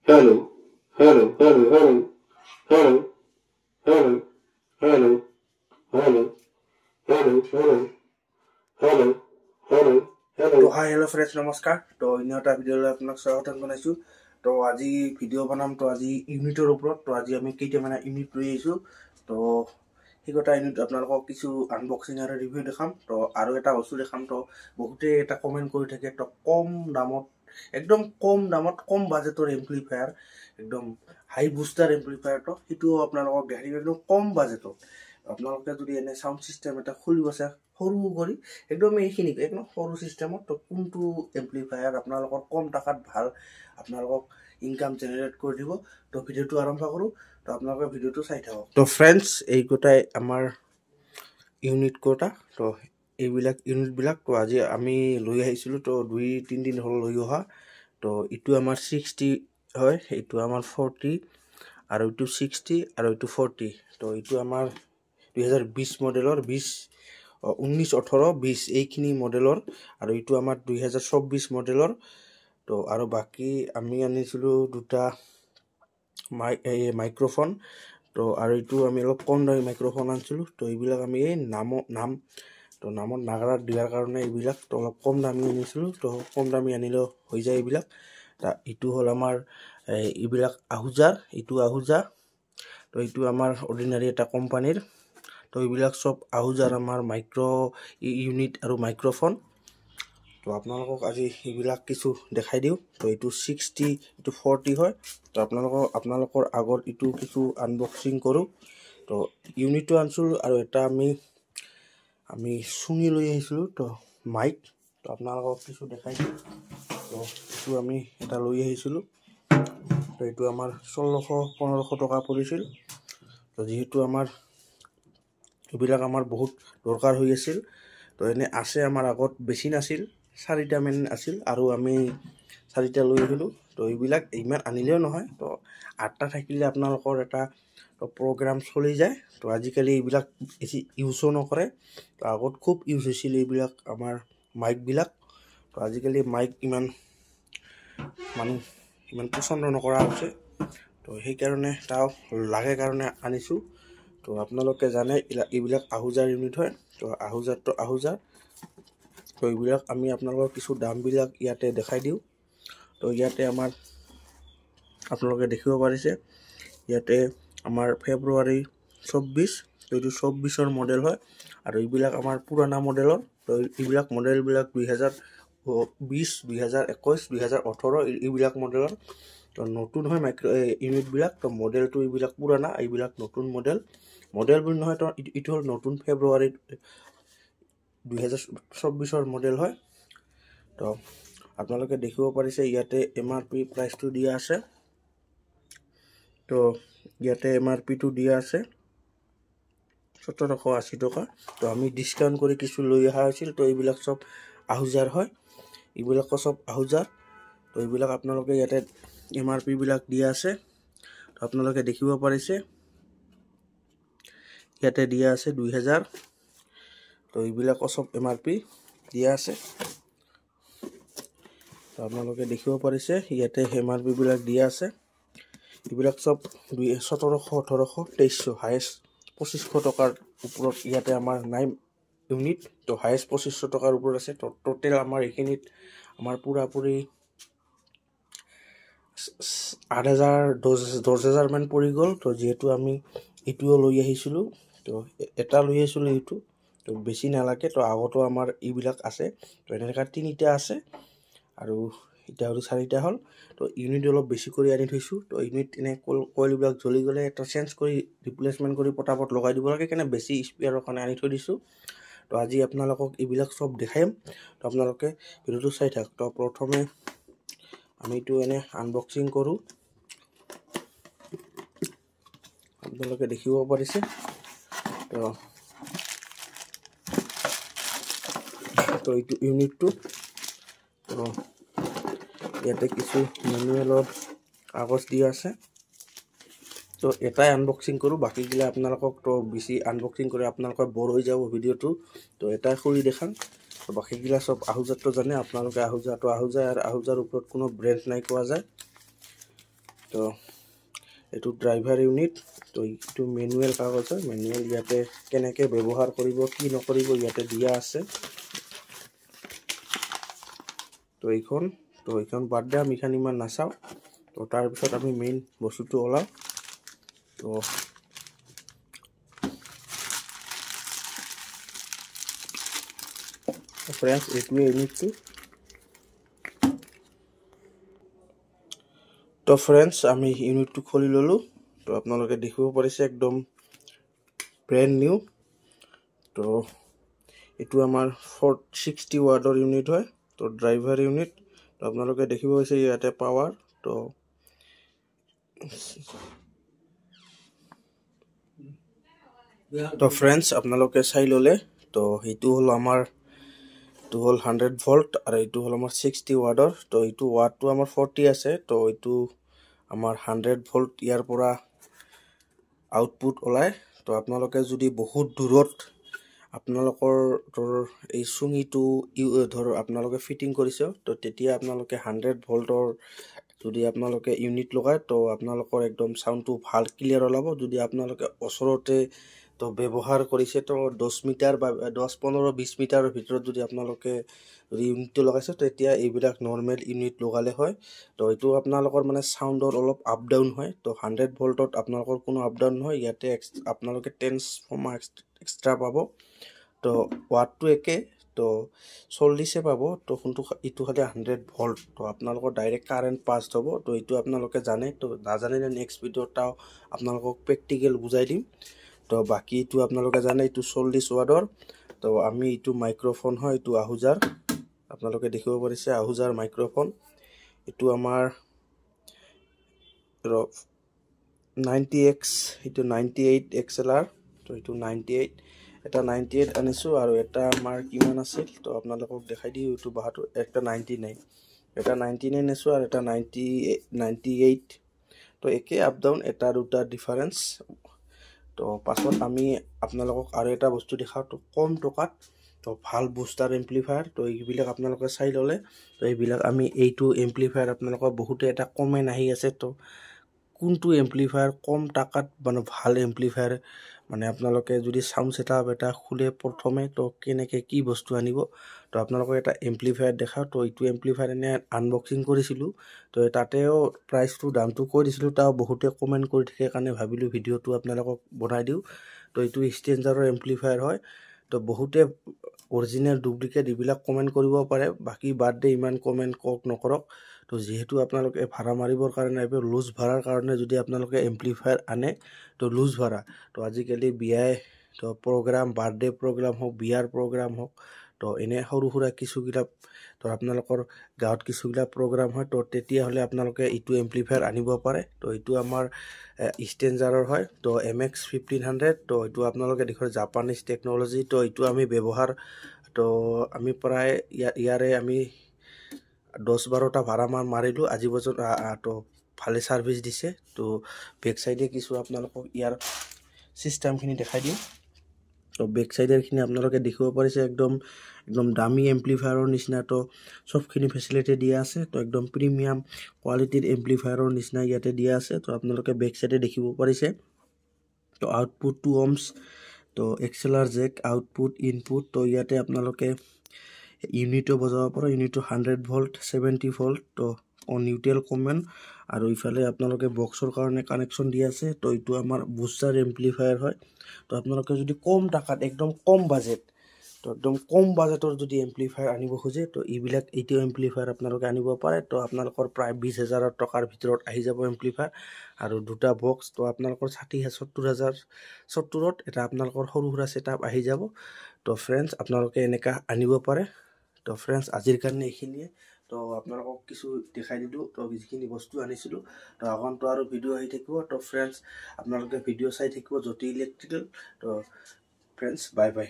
Hello, hello, hello, hello, hello, hello, hello, hello, hello, hello, hello, hello, hello. तो hi hello friends नमस्कार। तो इन এটা ভিডিঅ'লৈ আপোনাক স্বাগতম জনাইছো। তো আজি ভিডিঅ' বনাম। তো আজি ইউনিটৰ ওপৰত। তো আজি আমি কেইটামান ইউনিট লৈ আহিছো। তো সেইটা ইউনিট আপোনালোকক কিছু আনবক্সিং আৰু ৰিভিউ দেখাম। তো আৰু এটা বস্তু দেখাম। তো বহুতে এটা কমেন্ট কৰি থাকে তো কম দামত একদম কম দামত কম বাজেটৰ এম্প্লিফায়াৰ একদম হাই বুষ্টাৰ এম্প্লিফায়াৰ তো সেইটো আপোনালোকক দেখাই দিম একদম কম বাজেটত। আপোনালোকে যদি এনে সাউন্ড সিস্টেম এটা খুলিব আছে সৰু কৰি একদম এইখিনি একদম সৰু সিস্টেমত তো কোনটো এম্প্লিফায়াৰ আপোনালোকৰ কম টাকাত ভাল আপোনালোকক ইনকাম জেনাৰেট কৰি দিব। তো ভিডিঅ'টো আৰম্ভ কৰো। তো আপোনালোকে ভিডিঅ'টো চাই থাকক। তো ফ্ৰেন্ডছ এই গোটাই আমাৰ ইউনিট কোটা। তো এইবিলাক ইউনিট বিলাক তো আজি আমি লৈ আহিছিলো। তো 2-3 দিন হল লৈ অহা। তো ইটো আমাৰ 60 হয়, এইটো আমাৰ 40 আৰু ইটো 60 আৰু ইটো 40। তো ইটো আমাৰ 2020 মডেলৰ 19, 18, 20 এইখিনি মডেলৰ আৰু ইটো আমাৰ 2024 মডেলৰ। তো আৰু বাকি আমি আনিছিলো দুটা মাইক্ৰোফোন। তো আৰু ইটো আমি অলপ কম দামী মাইক্ৰোফোন আনিছিলো। তো এইবিলাক আমি তো নামত নাগাৰাত দিয়াৰ কাৰণে এইবিলাক তো অলপ কম দামী আনিছিলো। তো কম দামী আনিলেও হৈ যায় এইবিলাক। ইটো হ'ল আমাৰ এইবিলাক আহুজাৰ, ইটো আহুজা। তো এইটো আমাৰ অৰ্ডিনাৰী এটা কোম্পানীৰ। তো এইবিলাক সব আহুজাৰ আমাৰ মাইক্ৰো ইউনিট আৰু মাইক্ৰোফোন। তো আপোনালোকক আজি এইবিলাক কিছু দেখাই দিওঁ। তো এইটো 60 এইটো 40 হয়। তো আপোনালোকৰ আগত ইটো কিছু আনবক্সিং কৰোঁ। তো ইউনিটটো আনিছিলোঁ আৰু এটা আমি শুনি লৈ আহিছিলোঁ। তো মাইক তো আপোনালোকক কিছু দেখাই দিওঁ। তো এইটো আমি এটা লৈ আহিছিলোঁ। তো এইটো আমাৰ 1600-1500 টকা পৰিছিল। তো যিহেতু আমাৰ এইবিলাক আমাৰ বহুত দৰকাৰ হৈ আছিল। তো এনে আছে আমাৰ আগত বেছি নাছিল, 4টা মান আছিল আৰু আমি 4টা লৈ আহিলোঁ। তো এইবিলাক ইমান আনিলেও নহয়। তো 8টা থাকিলে আপোনালোকৰ এটা প্ৰগ্ৰাম চলি যায়। তো আজিকালি এইবিলাক বেছি ইউজো নকৰে। তো আগত খুব ইউজ হৈছিল এইবিলাক আমাৰ মাইকবিলাক। তো আজিকালি মাইক ইমান পচন্দ নকৰা হৈছে। তো সেইকাৰণে তাও লাগে কাৰণে আনিছোঁ। তো আপোনালোকে জানে এইবিলাক আহুজাৰ ইউনিট হয়। তো আহুজাৰ তো এইবিলাক আমি আপোনালোকৰ কিছু দামবিলাক ইয়াতে দেখাই দিওঁ। তো ইয়াতে আমাৰ আপোনালোকে দেখিব পাৰিছে ইয়াতে আমাৰ ফেব্ৰুৱাৰী 24। তো এইটো 24ৰ মডেল হয় আৰু এইবিলাক আমাৰ পুৰণা মডেলৰ। তো এইবিলাক মডেলবিলাক 2020, 2021, 2018 এইবিলাক মডেলৰ। তো নতুন হয় ইউনিটবিলাক। তো মডেলটো এইবিলাক পুৰণা, এইবিলাক নতুন মডেল বুলি নহয়। তো এইটো হ'ল নতুন ফেব্ৰুৱাৰী 2024ৰ মডেল হয়। তো আপোনালোকে দেখিব পাৰিছে ইয়াতে MRP প্ৰাইচটো দিয়া আছে। তো ইয়াতে MRPটো দিয়া আছে 1780 টকা। তো আমি ডিসকাউন্ট কৰি কিছু লৈ অহা হৈছিল। তো এইবিলাক সব আহুজাৰ হয়, এইবিলাকো সব আহুজাৰ। তো এইবিলাক আপোনালোকে ইয়াতে MRP বিলাক দিয়া আছে। তো আপোনালোকে দেখিব পাৰিছে ইয়াতে দিয়া আছে 2000। তো এইবিলাকো সব MRP দিয়া আছে। তো আপোনালোকে দেখিব পাৰিছে ইয়াতে MRP বিলাক দিয়া আছে। এইবিলাক সব 1700, 1800, 2300 হাইয়েষ্ট 2500 টকাৰ ওপৰত ইয়াতে আমাৰ নাই ইউনিট। তো হাইয়েষ্ট 2500 টকাৰ ওপৰত আছে। তো টোটেল আমাৰ এইখিনিত আমাৰ পুৰাপুৰি 8000, 10000 মান পৰি গ'ল। তো যিহেতু আমি এইটোও লৈ আহিছিলোঁ। তো এটা লৈ আহিছিলোঁ এইটো। তো বেছি নালাগে। তো আগতো আমাৰ এইবিলাক আছে। তো এনেকা 3টা আছে আৰু এটা আৰু 4টা হ'ল। তো ইউনিট অলপ বেছি কৰি আনি থৈছোঁ। তো ইউনিট এনে কইলবিলাক জ্বলি গ'লে এটা চেঞ্জ কৰি ৰিপ্লেচমেণ্ট কৰি পটাপট লগাই দিব লাগে কাৰণে বেছি স্পেয়াৰৰ কাৰণে আনি থৈ দিছোঁ। তো আজি আপোনালোকক এইবিলাক সব দেখাম। তো আপোনালোকে ভিডিঅ'টো চাই থাকক। তো প্ৰথমে আমি এইটো এনে আনবক্সিং কৰোঁ। আপোনালোকে দেখিব পাৰিছে। তো এইটো ইউনিটটো। তো ইয়াতে কিছু মেনুৱেলৰ কাগজ দিয়া আছে। তো এটাই আনবক্সিং কৰোঁ, বাকীগিলা আপোনালোকক তো বেছি আনবক্সিং কৰি আপোনালোকৰ বৰ হৈ যাব ভিডিঅ'টো। তো এটাই খুলি দেখাম। তো বাকীগিলা সব আহুজাৰটো জানে আপোনালোকে। আহুজাৰটো আহুজাৰ আৰু আহুজাৰ ওপৰত কোনো ব্ৰেণ্ড নাই কোৱা যায়। তো এইটো ড্ৰাইভাৰ ইউনিট তো এইটো মেনুৱেল কাগজ হয় মেনুৱেল ইয়াতে কেনেকৈ ব্যৱহাৰ কৰিব কি নকৰিব ইয়াতে দিয়া আছে তো এইখন বাদ দিয়া আমি এইখন ইমান নাচাওঁ তো তাৰপিছত আমি মেইন বস্তুটো ওলাওঁ তো ফ্ৰেণ্ডছ এইটোৱে ইউনিটটো তো ফ্ৰেণ্ডছ আমি ইউনিটটো খুলি ল'লোঁ তো আপোনালোকে দেখিব পাৰিছে একদম ব্ৰেণ্ড নিউ তো এইটো আমাৰ 460 ৱাটৰ ইউনিট হয় তো ড্ৰাইভাৰ ইউনিট তো আপোনালোকে দেখিব পাৰিছে ইয়াতে পাৱাৰ তো ফ্ৰেণ্ডছ আপোনালোকে চাই ল'লে তো এইটো হ'ল আমাৰ এইটো হ'ল 100 ভল্ট আৰু এইটো হ'ল আমাৰ 60 ৱাটৰ তো এইটো ৱাটটো আমাৰ 40 আছে তো এইটো আমাৰ 100 ভল্ট ইয়াৰ পৰা আউটপুট ওলায় তো আপোনালোকে যদি বহুত দূৰত আপোনালোকৰ এই চুঙিটো ধৰ আপোনালোকে ফিটিং কৰিছে তো তেতিয়া আপোনালোকে 100 ভল্টৰ যদি আপোনালোকে ইউনিট লগায় তো আপোনালোকৰ একদম সাউণ্ডটো ভাল ক্লিয়াৰ ওলাব যদি আপোনালোকে ওচৰতে তো ব্যৱহাৰ কৰিছে তো 10 মিটাৰ বা 10-15-20 মিটাৰৰ ভিতৰত যদি আপোনালোকে যদি ইউনিটটো লগাইছে তেতিয়া এইবিলাক নৰ্মেল ইউনিট লগালে হয় তো এইটো আপোনালোকৰ মানে সাউণ্ডৰ অলপ আপ ডাউন হয় তো 100 ভল্টত আপোনালোকৰ কোনো আপ ডাউন নহয় ইয়াতে আপোনালোকে ট্ৰেন্সফৰ্মাৰ এক্সট্ৰা পাব তো ৱাটটো একে তো 40 পাব তো কোনটো ইটো খালি 100 ভল্ট তো আপোনালোকৰ ডাইৰেক্ট কাৰেণ্ট পাছ হ'ব তো এইটো আপোনালোকে জানে তো নাজানিলে নেক্সট ভিডিঅ'টাও আপোনালোকক প্ৰেক্টিকেল বুজাই দিম তো বাকি এইটো আপোনালোকে জানে এইটো 40 ৱাটৰ তো আমি এইটো মাইক্ৰফোন হয় এইটো আহুজাৰ আপোনালোকে দেখিব পাৰিছে আহুজাৰ মাইক্ৰফোন এইটো আমাৰ 90x এইটো 98 XLR তো এইটো 98 এটা 98 আনিছো আৰু এটা আমাৰ কিমান আছিল তো আপোনালোকক দেখাই দিও এইটো বাহাটো একটা 99 এটা 99 আনিছো আৰু এটা 98 তো একে আপ ডাউন এটা দুটা ডিফাৰেন্স তো পাছত আমি আপোনালোকক আৰু এটা বস্তু দেখাও তো কম টকাত তো ভাল বুষ্টাৰ এম্প্লিফায়াৰ তো এইবিলাক আপোনালোকে চাই ল'লে তো এইবিলাক আমি এইটো এম্প্লিফায়াৰ আপোনালোকৰ বহুতে এটা কমেন্ট আহি আছে তো কোনটো এম্প্লিফায়াৰ কম টাকাত মানে ভাল এম্প্লিফায়াৰ মানে আপোনালোকে যদি সাউণ্ড সেটআপ এটা খুলে প্ৰথমে তো কেনেকৈ কি বস্তু আনিব তো আপোনালোকক এটা এম্প্লিফায়াৰ দেখাও তো এইটো এম্প্লিফায়াৰ এনে আনবক্সিং কৰিছিলো তো তাতেও প্ৰাইচটো দামটো কৈ দিছিলো তাও বহুতে কমেন্ট কৰি থাকে কাৰণে ভাবিলো ভিডিঅ'টো আপোনালোকক বনাই দিও তো এইটো ষ্টেঞ্জাৰৰ এম্প্লিফায়াৰ হয় তো বহুতে অৰিজিনেল ডুপ্লিকেট এইবিলাক কমেন্ট কৰিব পাৰে বাকি বাৰ্থডে ইমান কমেন্ট কক নকৰক তো যেহেতু আপোনালোকে ভাড়া মাৰিবৰ কাৰণে এবে লুজ ভাড়াৰ কাৰণে যদি আপোনালোকে এম্প্লিফায়াৰ আনে তো লুজ ভাড়া তো আজিকালি বিয়াই তো প্ৰগ্ৰাম বাৰ্থডে প্ৰগ্ৰাম হোক বিয়াৰ প্ৰগ্ৰাম হোক তো এনে সৰু সুৰা কিছুগিলা তো আপোনালোকৰ গাঁৱত কিছুগিলা প্ৰগ্ৰাম হয় তো তেতিয়া হলে আপোনালোকে এইটো এম্প্লিফায়াৰ আনিব পাৰে তো এইটো আমাৰ ষ্টেঞ্জাৰৰ হয় তো MX 1500 তো এইটো আপোনালোকে দেখৰ জাপানিজ টেকনলজি তো এইটো আমি ব্যৱহাৰ তো আমি প্ৰায় ইয়াৰে আমি 10-12টা ভাড়া মাৰিলো আজি বছৰ তো ভালে সাৰ্ভিস দিছে তো বেক সাইডে কিছু আপোনালোকক ইয়াৰ সিস্টেমখিনি দেখাই দিম তো বেক সাইডেৰ খিনি আপোনালোকে দেখিব পাৰিছে একদম দামী এম্প্লিফায়াৰৰ নিচিনা তো সবখিনি ফেসিলিটি দিয়া আছে তো একদম প্ৰিমিয়াম কোৱালিটিৰ এম্প্লিফায়াৰৰ নিচিনা ইয়াতে দিয়া আছে তো আপোনালোকে বেক সাইডে দেখিব পাৰিছে তো আউটপুট 2 ohms তো XLR জেক আউটপুট ইনপুট তো ইয়াতে আপোনালোকে ইউনিটো বজাব পাৰো ইউনিটো 100 ভল্ট 70 ভল্ট তো নিউট্ৰেল কমন আৰু ইফালে আপোনালোকে বক্সৰ কাৰণে কানেকশন দি আছে তো এইটো আমাৰ বুষ্টাৰ এম্প্লিফায়াৰ হয় তো আপোনালোকে যদি কম টাকাত একদম কম বাজেট তো একদম কম বাজেটৰ যদি এম্প্লিফায়াৰ আনিব খোজে তো এইবিলাক এইটো এম্প্লিফায়াৰ আপোনালোকে আনিব পাৰে তো আপোনালোকৰ প্ৰায় 20000 টকাৰ ভিতৰত আহি যাব এম্প্লিফায়াৰ আৰু দুটা বক্স তো আপোনালোকৰ 70000 এটা আপোনালোকৰ সৰু সুৰা সেটআপ আহি যাব তো ফ্ৰেণ্ডছ আপোনালোকে এনেকা আনিব পাৰে তো ফ্ৰেণ্ডছ আজিৰ কাৰণে এইখিনিয়ে তো আপোনালোকক কিছু দেখাই দিলো তো যিখিনি বস্তু আনিছিলো তো আগন্তুক আৰু ভিডিও আহি থাকিব তো ফ্ৰেণ্ডছ আপোনালোকে ভিডিও চাই থাকিব জ্যোতি ইলেক্ট্ৰিকেল তো ফ্ৰেণ্ডছ বাই বাই